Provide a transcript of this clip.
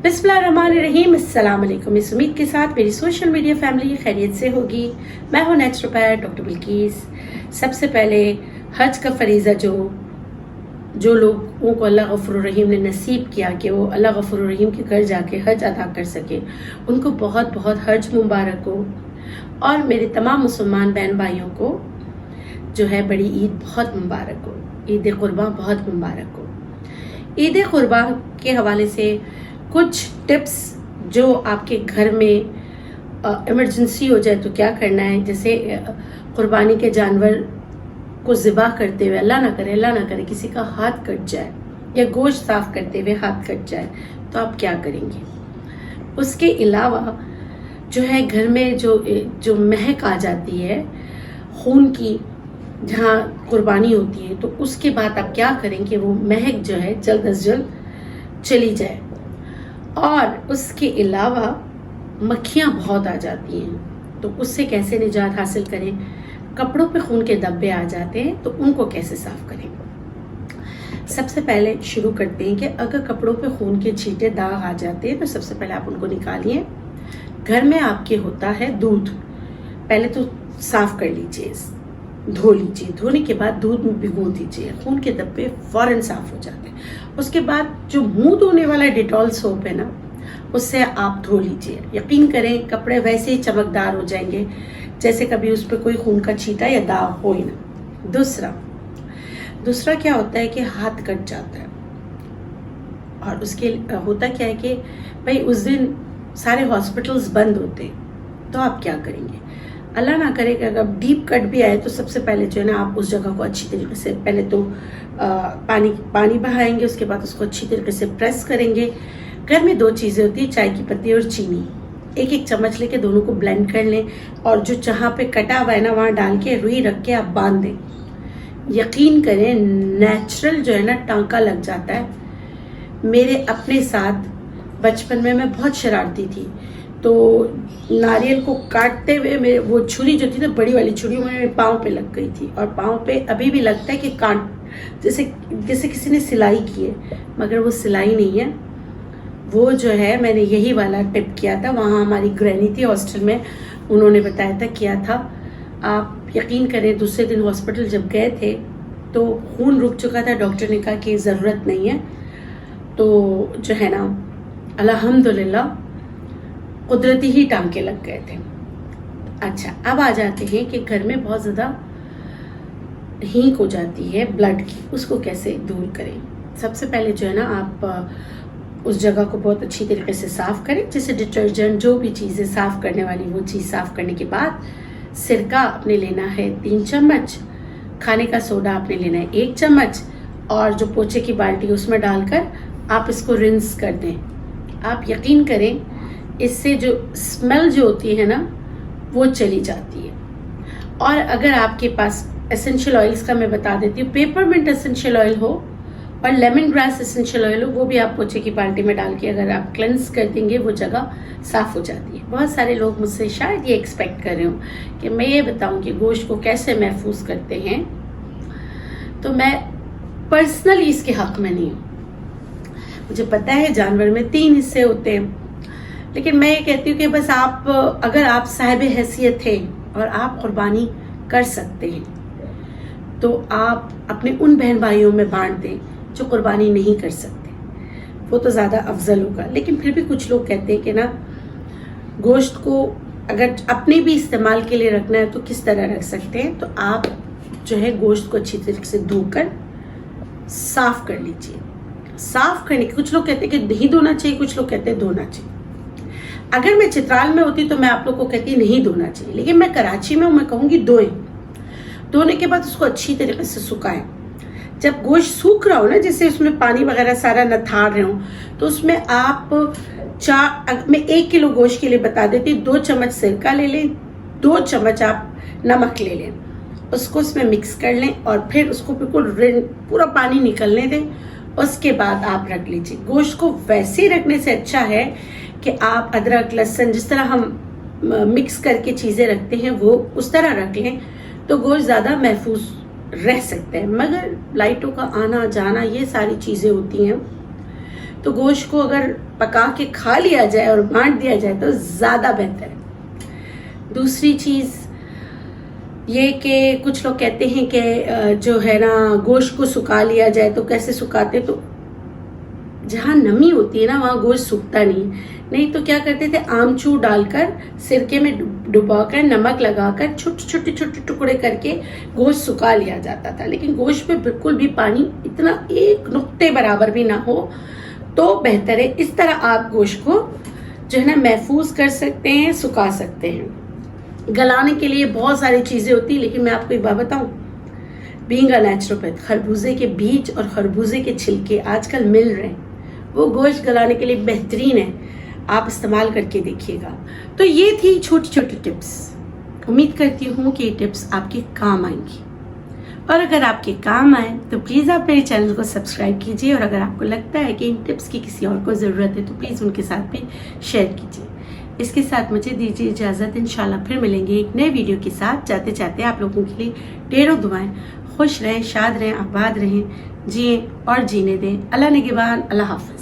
बिस्मिल्लाहिर्रहमानिर्रहीम। अस्सलाम वालेकुम। इस उम्मीद के साथ मेरी सोशल मीडिया फैमिली खैरियत से होगी। मैं हूँ नेचुरोपैथ डॉक्टर बिल्किस। सबसे पहले हज का फरीज़ा जो लोगों को अल्लाह गफूर रहीम ने नसीब किया कि वो अल्लाह गफूर रहीम के घर जाके हज अदा कर सके, उनको बहुत बहुत हज मुबारक हो। और मेरे तमाम मुसलमान बहन भाइयों को जो है बड़ी ईद बहुत मुबारक हो, ईद कुर्बान बहुत मुबारक हो। ईद कुर्बान के हवाले से कुछ टिप्स जो आपके घर में इमरजेंसी हो जाए तो क्या करना है। जैसे कुर्बानी के जानवर को ज़िबा करते हुए अल्लाह ना करे किसी का हाथ कट जाए या गोश्त साफ करते हुए हाथ कट जाए तो आप क्या करेंगे। उसके अलावा जो है घर में जो महक आ जाती है खून की जहाँ कुर्बानी होती है, तो उसके बाद आप क्या करेंगे, वो महक जो है जल्द अज जल्द चली जाए। और उसके अलावा मक्खियाँ बहुत आ जाती हैं, तो उससे कैसे निजात हासिल करें। कपड़ों पे खून के धब्बे आ जाते हैं तो उनको कैसे साफ करें। सबसे पहले शुरू करते हैं कि अगर कपड़ों पे खून के छींटे दाग आ जाते हैं तो सबसे पहले आप उनको निकालिए। घर में आपके होता है दूध, पहले तो साफ कर लीजिए, धो लीजिए। धोने के बाद दूध में भिगो दीजिए, खून के धब्बे फौरन साफ हो जाते हैं। उसके बाद जो मुंह धोने वाला डेटॉल सोप है ना, उससे आप धो लीजिए। यकीन करें कपड़े वैसे ही चमकदार हो जाएंगे जैसे कभी उस पर कोई खून का छींटा या दाग हो ही ना। दूसरा क्या होता है कि हाथ कट जाता है, और उसके होता क्या है कि भाई उस दिन सारे हॉस्पिटल्स बंद होते, तो आप क्या करेंगे। अल्लाह ना करे कि अगर डीप कट भी आए तो सबसे पहले जो है ना आप उस जगह को अच्छी तरीके से पहले तो पानी बहाएंगे, उसके बाद उसको अच्छी तरीके से प्रेस करेंगे। घर में 2 चीज़ें होती है, चाय की पत्ती और चीनी। एक चम्मच लेके दोनों को ब्लेंड कर लें और जो जहाँ पे कटा हुआ है ना वहाँ डाल के रुई रख के आप बांध दें। यकीन करें नेचुरल जो है ना टांका लग जाता है। मेरे अपने साथ बचपन में मैं बहुत शरारती थी, तो नारियल को काटते हुए मेरे वो छुरी जो थी ना, बड़ी वाली छुरी, मेरे पाँव पे लग गई थी। और पाँव पे अभी भी लगता है कि काट जैसे किसी ने सिलाई की है, मगर वो सिलाई नहीं है। वो जो है मैंने यही वाला टिप किया था। वहाँ हमारी ग्रैनी थी हॉस्टल में, उन्होंने बताया था, किया था। आप यकीन करें दूसरे दिन हॉस्पिटल जब गए थे तो खून रुक चुका था। डॉक्टर ने कहा कि ज़रूरत नहीं है। तो जो है ना अल्हम्दुलिल्लाह कुदरती ही टांके लग गए थे। अच्छा, अब आ जाते हैं कि घर में बहुत ज़्यादा हींक हो जाती है ब्लड की, उसको कैसे दूर करें। सबसे पहले जो है ना आप उस जगह को बहुत अच्छी तरीके से साफ़ करें, जैसे डिटर्जेंट जो भी चीज़ें साफ़ करने वाली वो चीज़ साफ़ करने के बाद सिरका आपने लेना है 3 चम्मच, खाने का सोडा आपने लेना है 1 चम्मच, और जो पोछे की बाल्टी उसमें डालकर आप इसको रिंस कर दें। आप यकीन करें इससे जो स्मेल जो होती है ना वो चली जाती है। और अगर आपके पास एसेंशियल ऑयल्स का मैं बता देती हूँ, पेपरमिंट एसेंशियल ऑयल हो और लेमन ग्रास एसेंशियल ऑयल हो, वो भी आप पोछे की बाल्टी में डाल के अगर आप क्लेंस कर देंगे वो जगह साफ़ हो जाती है। बहुत सारे लोग मुझसे शायद ये एक्सपेक्ट कर रहे हो कि मैं ये बताऊँ कि गोश्त को कैसे महफूज करते हैं, तो मैं पर्सनली इसके हक़ में नहीं हूँ। मुझे पता है जानवर में 3 हिस्से होते हैं, लेकिन मैं ये कहती हूँ कि बस आप अगर आप साहिब हैसियत हैं और आप कुर्बानी कर सकते हैं तो आप अपने उन बहन भाइयों में बांट दें जो कुर्बानी नहीं कर सकते, वो तो ज़्यादा अफजल होगा। लेकिन फिर भी कुछ लोग कहते हैं कि ना गोश्त को अगर अपने भी इस्तेमाल के लिए रखना है तो किस तरह रख सकते हैं। तो आप जो है गोश्त को अच्छी तरीके से धोकर साफ़ कर लीजिए। साफ़ करने के कुछ लोग कहते हैं कि नहीं धोना चाहिए, कुछ लोग कहते हैं धोना चाहिए। अगर मैं चित्राल में होती तो मैं आप लोग को कहती नहीं धोना चाहिए, लेकिन मैं कराची में हूँ, मैं कहूँगी धोने के बाद उसको अच्छी तरीके से सुखाएं। जब गोश्त सूख रहा हो ना, जैसे उसमें पानी वगैरह सारा नथार रहे हो, तो उसमें आप मैं 1 किलो गोश्त के लिए बता देती, 2 चम्मच सिरका ले लें, 2 चम्मच आप नमक ले लें, उसको उसमें मिक्स कर लें और फिर उसको बिल्कुल पूरा पानी निकलने दें। उसके बाद आप रख लीजिए। गोश्त को वैसे रखने से अच्छा है कि आप अदरक लहसुन जिस तरह हम मिक्स करके चीज़ें रखते हैं वो उस तरह रख लें, तो गोश्त ज़्यादा महफूज रह सकते हैं। मगर लाइटों का आना जाना ये सारी चीज़ें होती हैं तो गोश्त को अगर पका के खा लिया जाए और बांट दिया जाए तो ज़्यादा बेहतर है। दूसरी चीज़ ये कि कुछ लोग कहते हैं कि जो है ना गोश्त को सुखा लिया जाए, तो कैसे सुखाते, तो जहाँ नमी होती है ना वहाँ गोश्त सूखता नहीं तो क्या करते थे, आमचूर डालकर सिरके में डुबाकर नमक लगाकर छोटे छोटे छोटे टुकड़े करके गोश्त सुखा लिया जाता था। लेकिन गोश्त में बिल्कुल भी पानी इतना एक नुक्ते बराबर भी ना हो तो बेहतर है। इस तरह आप गोश्त को जो है ना महफूज कर सकते हैं, सुखा सकते हैं। गलाने के लिए बहुत सारी चीज़ें होती हैं, लेकिन मैं आपको एक बात बताऊं, बीइंग अ नेचुरोपैथ, खरबूजे के बीज और खरबूजे के छिलके आजकल मिल रहे हैं, वो गोश्त गलाने के लिए बेहतरीन है, आप इस्तेमाल करके देखिएगा। तो ये थी छोटी छोटी टिप्स। उम्मीद करती हूँ कि ये टिप्स आपके काम आएंगी, और अगर आपके काम आए तो प्लीज़ आप मेरे चैनल को सब्सक्राइब कीजिए, और अगर आपको लगता है कि इन टिप्स की किसी और को ज़रूरत है तो प्लीज़ उनके साथ भी शेयर कीजिए। इसके साथ मुझे दीजिए इजाज़त, इंशाल्लाह फिर मिलेंगे एक नए वीडियो के साथ। जाते जाते आप लोगों के लिए ढेरों दुआएं, खुश रहें, शाद रहें, आबाद रहें, जिएं और जीने दें। अल्लाह निगहबान, अल्लाह हाफ़िज़।